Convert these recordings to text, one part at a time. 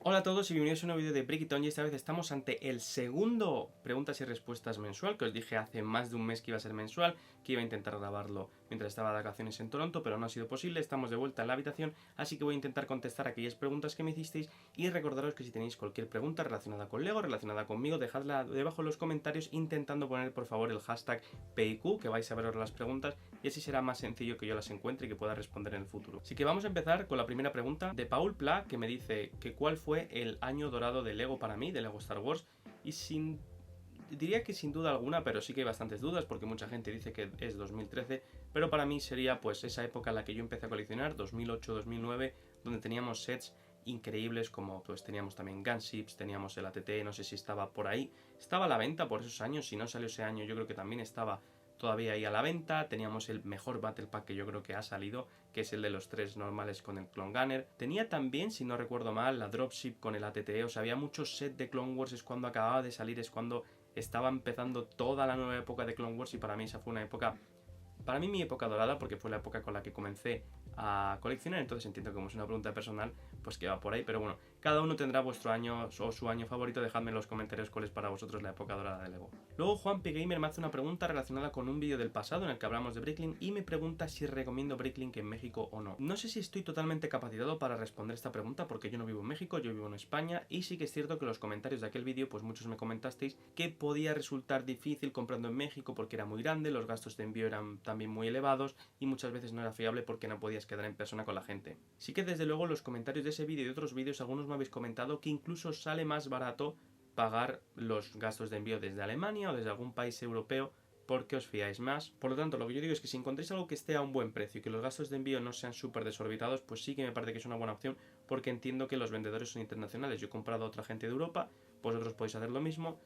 Hola a todos y bienvenidos a un nuevo vídeo de Brickitón y esta vez estamos ante el segundo preguntas y respuestas mensual, que os dije hace más de un mes que iba a ser mensual, que iba a intentar grabarlo mientras estaba de vacaciones en Toronto, pero no ha sido posible, estamos de vuelta en la habitación, así que voy a intentar contestar aquellas preguntas que me hicisteis y recordaros que si tenéis cualquier pregunta relacionada con LEGO, relacionada conmigo, dejadla debajo en los comentarios intentando poner por favor el hashtag PIQ, que vais a ver ahora las preguntas y así será más sencillo que yo las encuentre y que pueda responder en el futuro. Así que vamos a empezar con la primera pregunta de Paul Pla, que me dice que cuál fue el año dorado de LEGO para mí, de LEGO Star Wars, y diría que sin duda alguna, pero sí que hay bastantes dudas porque mucha gente dice que es 2013, pero para mí sería pues esa época en la que yo empecé a coleccionar, 2008-2009, donde teníamos sets increíbles como pues teníamos también Gunships, teníamos el ATT, no sé si estaba por ahí, estaba a la venta por esos años, si no salió ese año yo creo que también estaba todavía ahí a la venta. Teníamos el mejor Battle Pack que yo creo que ha salido, que es el de los 3 normales con el Clone Gunner. Tenía también, si no recuerdo mal, la Dropship con el ATT, o sea, había muchos sets de Clone Wars, es cuando acababa de salir, es cuando estaba empezando toda la nueva época de Clone Wars y para mí esa fue una época, para mí mi época dorada, porque fue la época con la que comencé a coleccionar, entonces entiendo que como es una pregunta personal, pues que va por ahí, pero bueno, cada uno tendrá vuestro año o su año favorito, dejadme en los comentarios cuál es para vosotros la época dorada de LEGO. Luego Juan P. Gamer me hace una pregunta relacionada con un vídeo del pasado en el que hablamos de Bricklink y me pregunta si recomiendo Bricklink en México o no. No sé si estoy totalmente capacitado para responder esta pregunta porque yo no vivo en México, yo vivo en España y sí que es cierto que en los comentarios de aquel vídeo pues muchos me comentasteis que podía resultar difícil comprando en México porque era muy grande, los gastos de envío eran también muy elevados y muchas veces no era fiable porque no podías quedar en persona con la gente. Sí que desde luego en los comentarios de ese vídeo y de otros vídeos algunos me habéis comentado que incluso sale más barato pagar los gastos de envío desde Alemania o desde algún país europeo porque os fiáis más. Por lo tanto, lo que yo digo es que si encontréis algo que esté a un buen precio y que los gastos de envío no sean súper desorbitados, pues sí que me parece que es una buena opción porque entiendo que los vendedores son internacionales. Yo he comprado a otra gente de Europa, vosotros podéis hacer lo mismo,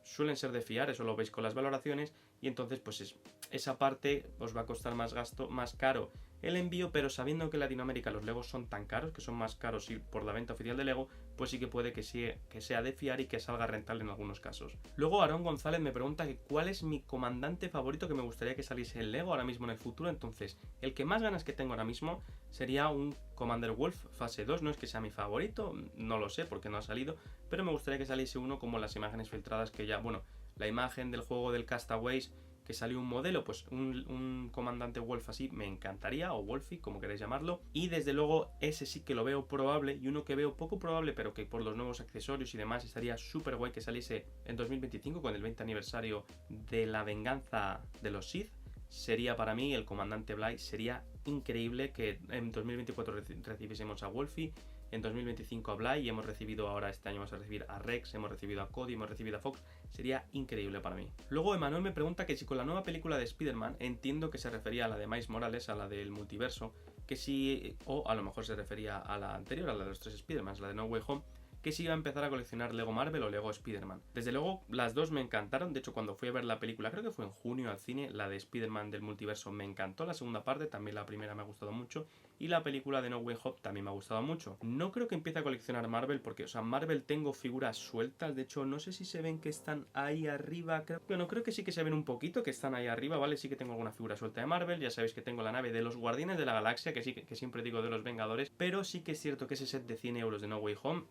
suelen ser de fiar, eso lo veis con las valoraciones y entonces pues esa parte os va a costar más gasto, más caro el envío, pero sabiendo que en Latinoamérica los Legos son tan caros, que son más caros ir por la venta oficial de Lego, pues sí que puede que sea de fiar y que salga rentable en algunos casos. Luego Aarón González me pregunta que cuál es mi comandante favorito que me gustaría que saliese en Lego ahora mismo en el futuro. Entonces, el que más ganas que tengo ahora mismo sería un Commander Wolf fase 2, no es que sea mi favorito, no lo sé porque no ha salido, pero me gustaría que saliese uno como las imágenes filtradas que ya, bueno, la imagen del juego del Castaways, que salió un modelo, pues un comandante Wolf así me encantaría, o Wolfie, como queréis llamarlo, y desde luego ese sí que lo veo probable, y uno que veo poco probable, pero que por los nuevos accesorios y demás estaría súper guay que saliese en 2025 con el 20 aniversario de la venganza de los Sith, sería para mí el comandante Bly. Sería increíble que en 2024 recibiésemos a Wolfie, en 2025 a Bly y hemos recibido ahora este año vamos a recibir a Rex, hemos recibido a Cody, hemos recibido a Fox. Sería increíble para mí. Luego Emanuel me pregunta que si con la nueva película de Spider-Man, entiendo que se refería a la de Miles Morales, a la del multiverso, que si, o a lo mejor se refería a la anterior, a la de los 3 Spider-Man, la de No Way Home, que si iba a empezar a coleccionar Lego Marvel o Lego Spider-Man. Desde luego, las dos me encantaron. De hecho, cuando fui a ver la película, creo que fue en junio al cine, la de Spider-Man del multiverso me encantó. La segunda parte, también la primera me ha gustado mucho. Y la película de No Way Home también me ha gustado mucho. No creo que empiece a coleccionar Marvel porque, o sea, Marvel tengo figuras sueltas. De hecho, no sé si se ven que están ahí arriba. Creo que sí que se ven un poquito, que están ahí arriba, ¿vale? Sí que tengo alguna figura suelta de Marvel. Ya sabéis que tengo la nave de los Guardianes de la Galaxia, que sí que siempre digo de los Vengadores. Pero sí que es cierto que ese set de 100 euros de No Way Home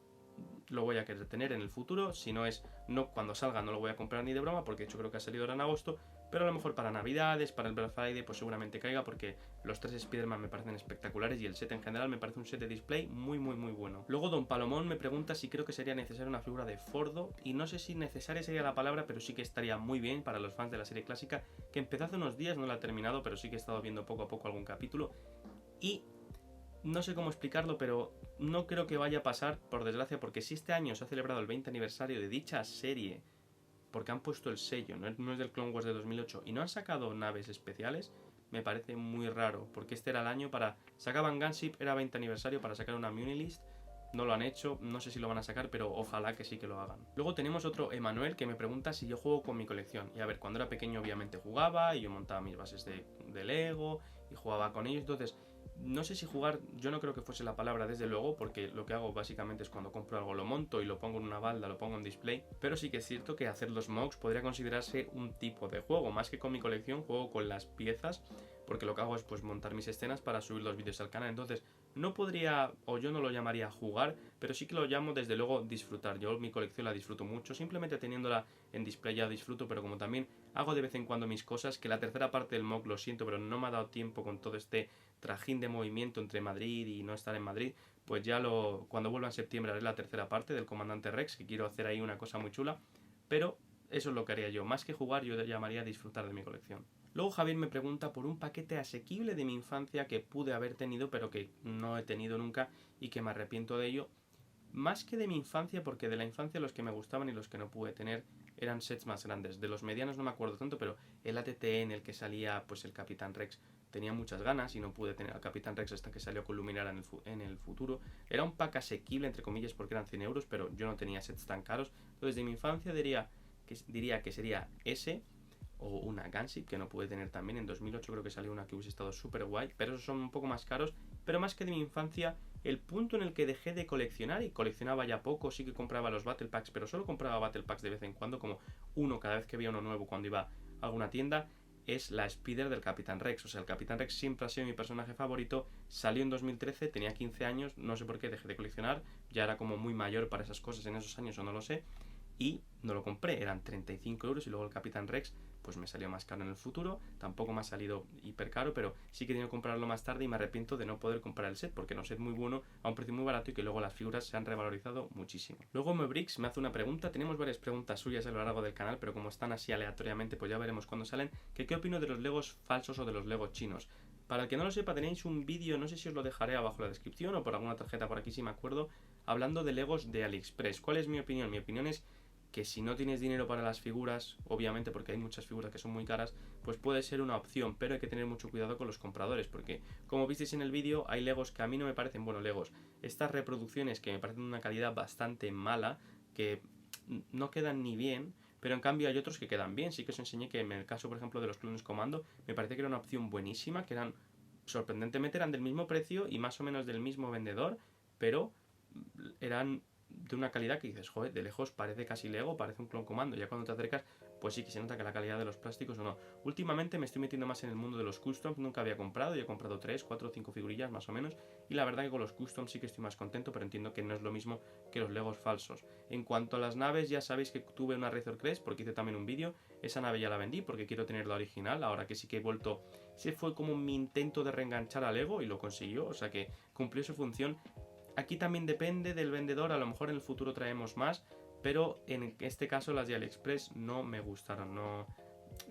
lo voy a querer tener en el futuro. Si no es, no cuando salga no lo voy a comprar ni de broma, porque de hecho creo que ha salido ahora en agosto, pero a lo mejor para navidades, para el Black Friday, pues seguramente caiga, porque los 3 Spider-Man me parecen espectaculares y el set en general me parece un set de display muy bueno. Luego Don Palomón me pregunta si creo que sería necesaria una figura de Fordo, y no sé si necesaria sería la palabra, pero sí que estaría muy bien para los fans de la serie clásica, que empezó hace unos días, no la he terminado, pero sí que he estado viendo poco a poco algún capítulo, y no sé cómo explicarlo, pero no creo que vaya a pasar, por desgracia, porque si este año se ha celebrado el 20 aniversario de dicha serie, porque han puesto el sello, no es del Clone Wars de 2008, y no han sacado naves especiales, me parece muy raro, porque este era el año para... Sacaban Gunship, era 20 aniversario para sacar una Munilist, no lo han hecho, no sé si lo van a sacar, pero ojalá que sí que lo hagan. Luego tenemos otro Emanuel que me pregunta si yo juego con mi colección. Y a ver, cuando era pequeño obviamente jugaba y yo montaba mis bases de Lego y jugaba con ellos, entonces no sé si jugar, yo no creo que fuese la palabra desde luego, porque lo que hago básicamente es cuando compro algo lo monto y lo pongo en una balda, lo pongo en display, pero sí que es cierto que hacer los mocks podría considerarse un tipo de juego, más que con mi colección, juego con las piezas, porque lo que hago es pues montar mis escenas para subir los vídeos al canal. Entonces no podría, o yo no lo llamaría jugar, pero sí que lo llamo desde luego disfrutar. Yo mi colección la disfruto mucho, simplemente teniéndola en display ya disfruto, pero como también hago de vez en cuando mis cosas, que la tercera parte del MOOC lo siento, pero no me ha dado tiempo con todo este trajín de movimiento entre Madrid y no estar en Madrid, pues ya cuando vuelva en septiembre haré la tercera parte del Comandante Rex, que quiero hacer ahí una cosa muy chula, pero eso es lo que haría yo. Más que jugar, yo llamaría disfrutar de mi colección. Luego Javier me pregunta por un paquete asequible de mi infancia que pude haber tenido, pero que no he tenido nunca y que me arrepiento de ello. Más que de mi infancia, porque de la infancia los que me gustaban y los que no pude tener eran sets más grandes. De los medianos no me acuerdo tanto, pero el ATT en el que salía pues el Capitán Rex tenía muchas ganas y no pude tener al Capitán Rex hasta que salió con Luminara en el futuro. Era un pack asequible, entre comillas, porque eran 100 euros, pero yo no tenía sets tan caros. Entonces de mi infancia diría que sería ese, o una Gunship que no pude tener también. En 2008 creo que salió una que hubiese estado súper guay, pero esos son un poco más caros. Pero más que de mi infancia, el punto en el que dejé de coleccionar, y coleccionaba ya poco, sí que compraba los Battle Packs, pero solo compraba Battle Packs de vez en cuando, como uno cada vez que veía uno nuevo cuando iba a alguna tienda, es la Spider del Capitán Rex. O sea, el Capitán Rex siempre ha sido mi personaje favorito. Salió en 2013, tenía 15 años, no sé por qué dejé de coleccionar, ya era como muy mayor para esas cosas en esos años o no lo sé, y no lo compré, eran 35 euros y luego el Capitán Rex pues me salió más caro en el futuro, tampoco me ha salido hiper caro, pero sí que he tenido que comprarlo más tarde y me arrepiento de no poder comprar el set, porque no es set muy bueno, a un precio muy barato y que luego las figuras se han revalorizado muchísimo. Luego Mebrix me hace una pregunta, tenemos varias preguntas suyas a lo largo del canal, pero como están así aleatoriamente, pues ya veremos cuándo salen, que qué opino de los Legos falsos o de los Legos chinos. Para el que no lo sepa, tenéis un vídeo, no sé si os lo dejaré abajo en la descripción o por alguna tarjeta por aquí si me acuerdo, hablando de Legos de AliExpress. ¿Cuál es mi opinión? Mi opinión es que si no tienes dinero para las figuras, obviamente porque hay muchas figuras que son muy caras, pues puede ser una opción, pero hay que tener mucho cuidado con los compradores, porque como visteis en el vídeo, hay Legos que a mí no me parecen buenos Legos. Estas reproducciones que me parecen de una calidad bastante mala, que no quedan ni bien, pero en cambio hay otros que quedan bien. Sí que os enseñé que en el caso, por ejemplo, de los clones Comando, me parece que era una opción buenísima, que eran, sorprendentemente, eran del mismo precio y más o menos del mismo vendedor, pero eran de una calidad que dices, joder, de lejos parece casi Lego, parece un clon Comando. Ya cuando te acercas, pues sí que se nota que la calidad de los plásticos o no. Últimamente me estoy metiendo más en el mundo de los customs, nunca había comprado, y he comprado 3, 4, 5 figurillas más o menos, y la verdad que con los customs sí que estoy más contento, pero entiendo que no es lo mismo que los Legos falsos. En cuanto a las naves, ya sabéis que tuve una Razor Crest, porque hice también un vídeo, esa nave ya la vendí porque quiero tener la original, ahora que sí que he vuelto, ese fue como mi intento de reenganchar a Lego y lo consiguió, o sea que cumplió su función. Aquí también depende del vendedor, a lo mejor en el futuro traemos más, pero en este caso las de AliExpress no me gustaron. No,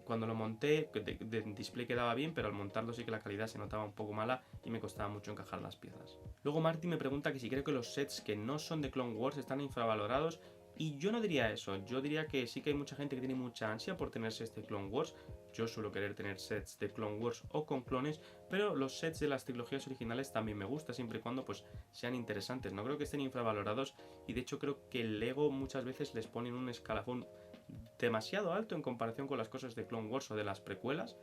cuando lo monté, de display quedaba bien, pero al montarlo sí que la calidad se notaba un poco mala y me costaba mucho encajar las piezas. Luego Marty me pregunta que si creo que los sets que no son de Clone Wars están infravalorados. Y yo no diría eso, yo diría que sí que hay mucha gente que tiene mucha ansia por tenerse este Clone Wars. Yo suelo querer tener sets de Clone Wars o con clones, pero los sets de las trilogías originales también me gusta, siempre y cuando pues sean interesantes. No creo que estén infravalorados y de hecho creo que el Lego muchas veces les ponen un escalafón demasiado alto en comparación con las cosas de Clone Wars o de las precuelas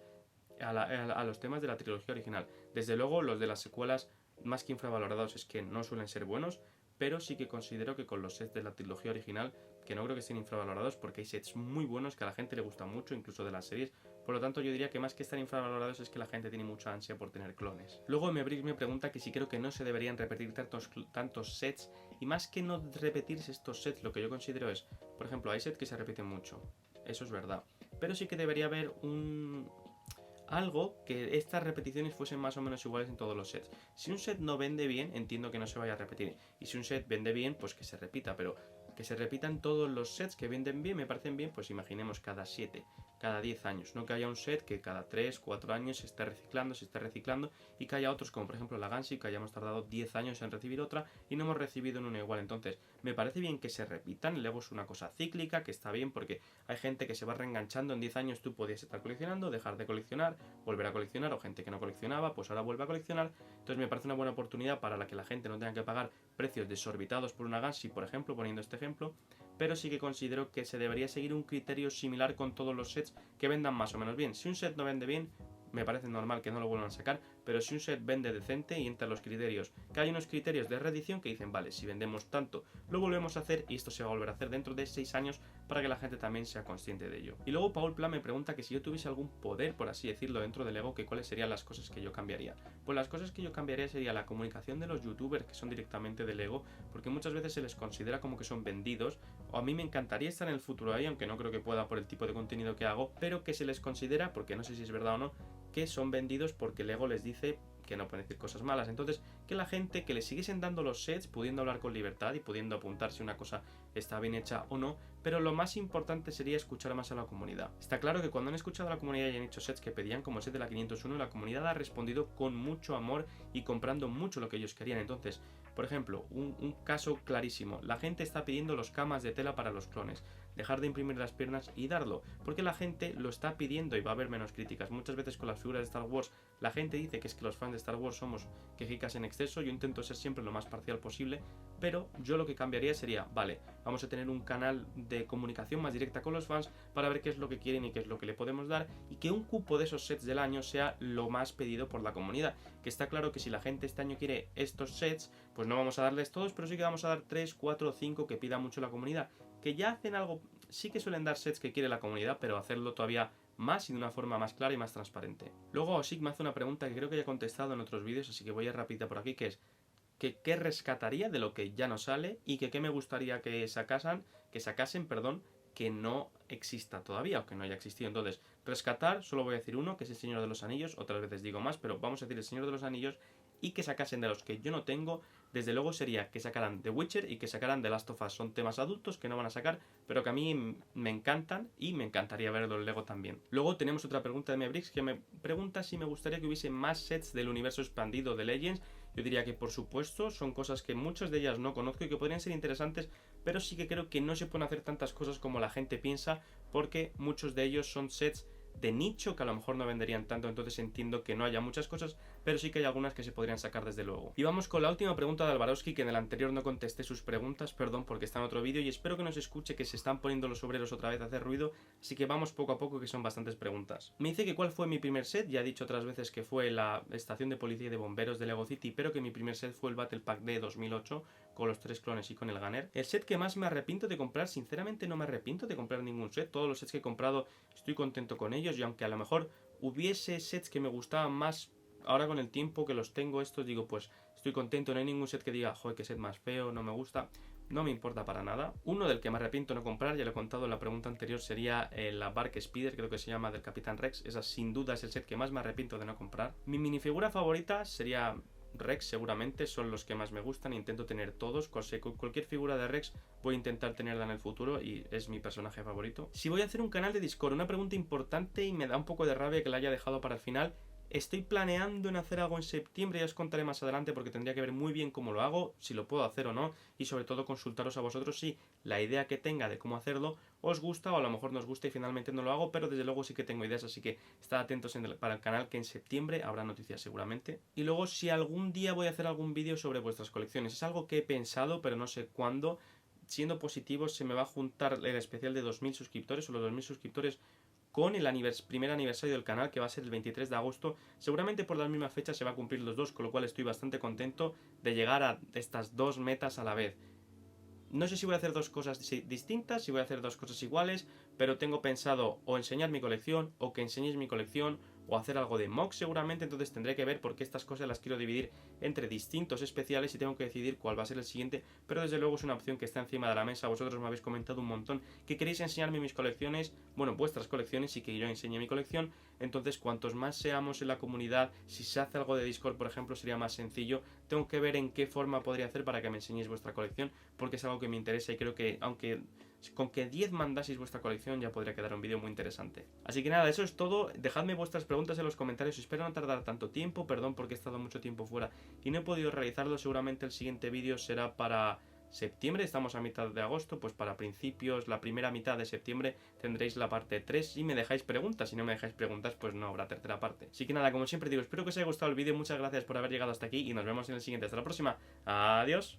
a los temas de la trilogía original. Desde luego los de las secuelas más que infravalorados es que no suelen ser buenos, pero sí que considero que con los sets de la trilogía original, que no creo que estén infravalorados porque hay sets muy buenos que a la gente le gusta mucho, incluso de las series. Por lo tanto, yo diría que más que estar infravalorados es que la gente tiene mucha ansia por tener clones. Luego Mebrix me pregunta que si creo que no se deberían repetir tantos sets, y más que no repetirse estos sets, lo que yo considero es, por ejemplo, hay sets que se repiten mucho, eso es verdad, pero sí que debería haber algo que estas repeticiones fuesen más o menos iguales en todos los sets. Si un set no vende bien, entiendo que no se vaya a repetir. Y si un set vende bien, pues que se repita. Pero que se repitan todos los sets que venden bien, me parecen bien, pues imaginemos cada 7, cada 10 años. No que haya un set que cada 3, 4 años se esté reciclando y que haya otros, como por ejemplo la Gunship, que hayamos tardado 10 años en recibir otra y no hemos recibido en una igual. Entonces, me parece bien que se repitan. Luego es una cosa cíclica, que está bien porque hay gente que se va reenganchando. En 10 años tú podías estar coleccionando, dejar de coleccionar, volver a coleccionar, o gente que no coleccionaba, pues ahora vuelve a coleccionar. Entonces me parece una buena oportunidad para la que la gente no tenga que pagar precios desorbitados por una Gunship, por ejemplo, poniendo este ejemplo, pero sí que considero que se debería seguir un criterio similar con todos los sets que vendan más o menos bien. Si un set no vende bien, me parece normal que no lo vuelvan a sacar, pero si un set vende decente y entra en los criterios, que hay unos criterios de reedición que dicen, vale, si vendemos tanto, lo volvemos a hacer y esto se va a volver a hacer dentro de 6 años para que la gente también sea consciente de ello. Y luego Paul Plan me pregunta que si yo tuviese algún poder, por así decirlo, dentro del Lego, que cuáles serían las cosas que yo cambiaría. Pues las cosas que yo cambiaría sería la comunicación de los youtubers que son directamente del Lego, porque muchas veces se les considera como que son vendidos, o a mí me encantaría estar en el futuro ahí, aunque no creo que pueda por el tipo de contenido que hago, pero que se les considera, porque no sé si es verdad o no, que son vendidos porque Lego les dice que no pueden decir cosas malas. Entonces, que la gente que le siguiesen dando los sets, pudiendo hablar con libertad y pudiendo apuntar si una cosa está bien hecha o no, pero lo más importante sería escuchar más a la comunidad. Está claro que cuando han escuchado a la comunidad y han hecho sets que pedían, como el set de la 501, la comunidad ha respondido con mucho amor y comprando mucho lo que ellos querían. Entonces, por ejemplo, un caso clarísimo, la gente está pidiendo los camas de tela para los clones, dejar de imprimir las piernas y darlo, porque la gente lo está pidiendo y va a haber menos críticas. Muchas veces con las figuras de Star Wars la gente dice que es que los fans de Star Wars somos quejicas en exceso. Yo intento ser siempre lo más parcial posible, pero yo lo que cambiaría sería, vale, vamos a tener un canal de comunicación más directa con los fans para ver qué es lo que quieren y qué es lo que le podemos dar, y que un cupo de esos sets del año sea lo más pedido por la comunidad. Que está claro que si la gente este año quiere estos sets, pues no vamos a darles todos, pero sí que vamos a dar 3, 4 o 5 que pida mucho la comunidad, que ya hacen algo. Sí que suelen dar sets que quiere la comunidad, pero hacerlo todavía más y de una forma más clara y más transparente. Luego Osik me hace una pregunta que creo que ya he contestado en otros vídeos, así que voy a ir rápida por aquí, que es que qué rescataría de lo que ya no sale y que qué me gustaría que sacasen, que no exista todavía o que no haya existido. Entonces, rescatar, solo voy a decir uno, que es el Señor de los Anillos, otras veces digo más, pero vamos a decir el Señor de los Anillos, y que sacasen de los que yo no tengo. Desde luego sería que sacaran The Witcher y que sacaran The Last of Us. Son temas adultos que no van a sacar, pero que a mí me encantan y me encantaría verlo en Lego también. Luego tenemos otra pregunta de Mebrix que me pregunta si me gustaría que hubiese más sets del universo expandido de Legends. Yo diría que por supuesto son cosas que muchas de ellas no conozco y que podrían ser interesantes, pero sí que creo que no se pueden hacer tantas cosas como la gente piensa, porque muchos de ellos son sets de nicho que a lo mejor no venderían tanto. Entonces entiendo que no haya muchas cosas, pero sí que hay algunas que se podrían sacar desde luego. Y vamos con la última pregunta de Alvarowski, que en el anterior no contesté sus preguntas, perdón, porque está en otro vídeo, y espero que no se escuche que se están poniendo los obreros otra vez a hacer ruido, así que vamos poco a poco, que son bastantes preguntas. Me dice que cuál fue mi primer set. Ya he dicho otras veces que fue la estación de policía y de bomberos de Lego City, pero que mi primer set fue el Battle Pack de 2008, con los 3 clones y con el Gunner. El set que más me arrepiento de comprar, sinceramente no me arrepiento de comprar ningún set. Todos los sets que he comprado estoy contento con ellos, y aunque a lo mejor hubiese sets que me gustaban más, ahora con el tiempo que los tengo estos, digo, pues estoy contento. No hay ningún set que diga, joder, qué set más feo, no me gusta. No me importa para nada. Uno del que me arrepiento no comprar, ya lo he contado en la pregunta anterior, sería la Bark Speeder, creo que se llama, del Capitán Rex. Esa sin duda es el set que más me arrepiento de no comprar. Mi minifigura favorita sería Rex, seguramente, son los que más me gustan. Intento tener todos, cualquier figura de Rex voy a intentar tenerla en el futuro y es mi personaje favorito. Si voy a hacer un canal de Discord, una pregunta importante y me da un poco de rabia que la haya dejado para el final. Estoy planeando en hacer algo en septiembre, ya os contaré más adelante, porque tendría que ver muy bien cómo lo hago, si lo puedo hacer o no, y sobre todo consultaros a vosotros si la idea que tenga de cómo hacerlo os gusta, o a lo mejor no os gusta y finalmente no lo hago, pero desde luego sí que tengo ideas, así que estad atentos para el canal, que en septiembre habrá noticias seguramente. Y luego, si algún día voy a hacer algún vídeo sobre vuestras colecciones, es algo que he pensado, pero no sé cuándo. Siendo positivo, se me va a juntar el especial de 2000 suscriptores, o los 2000 suscriptores, con el primer aniversario del canal, que va a ser el 23 de agosto. Seguramente por las mismas fechas se va a cumplir los dos, con lo cual estoy bastante contento de llegar a estas dos metas a la vez. No sé si voy a hacer dos cosas distintas, si voy a hacer dos cosas iguales, pero tengo pensado o enseñar mi colección, o que enseñéis mi colección, o hacer algo de mock seguramente. Entonces tendré que ver, porque estas cosas las quiero dividir entre distintos especiales y tengo que decidir cuál va a ser el siguiente, pero desde luego es una opción que está encima de la mesa. Vosotros me habéis comentado un montón que queréis enseñarme mis colecciones, bueno, vuestras colecciones, y que yo enseñe mi colección. Entonces, cuantos más seamos en la comunidad, si se hace algo de Discord, por ejemplo, sería más sencillo. Tengo que ver en qué forma podría hacer para que me enseñéis vuestra colección, porque es algo que me interesa, y creo que aunque con que 10 mandaseis vuestra colección ya podría quedar un vídeo muy interesante. Así que nada, eso es todo. Dejadme vuestras preguntas en los comentarios. Espero no tardar tanto tiempo. Perdón porque he estado mucho tiempo fuera y no he podido realizarlo. Seguramente el siguiente vídeo será para septiembre. Estamos a mitad de agosto, pues para principios, la primera mitad de septiembre tendréis la parte 3 si me dejáis preguntas. Si no me dejáis preguntas, pues no habrá tercera parte. Así que nada, como siempre digo, espero que os haya gustado el vídeo. Muchas gracias por haber llegado hasta aquí y nos vemos en el siguiente. Hasta la próxima. Adiós.